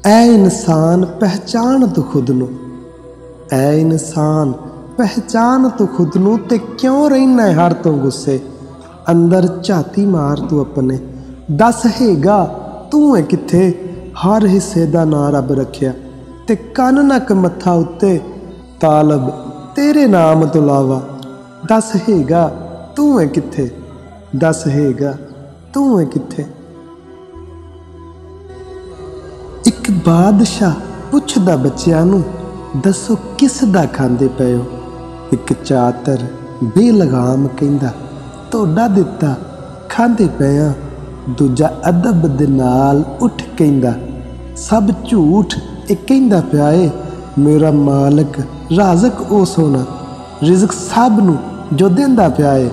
ऐ इंसान पहचान तू खुद नू, ऐ इंसान पहचान तू खुद नू, ते क्यों रहना है हर तो गुस्से। अंदर झाती मार तू अपने, दस हेगा तू है किथे। हर हिस्से दा नां रब रखिया, ते कन नक मत्था उत्ते तालब तेरे नाम तो लावा। दस हेगा तू है किथे, दस हेगा तू है किथे। एक बादशाह पुछदा बच्चियां नू, दसो किस दा खांदे पए हो। एक चातर बेलगाम कहंदा, तोड़ा दिता खांदे पे आ। दूजा अदब दे नाल उठ कहंदा, सब झूठ एक कहंदा पिया ए। मेरा मालक राज़क ओ सोना, रिज़क सब नू जो देंदा पिया ए।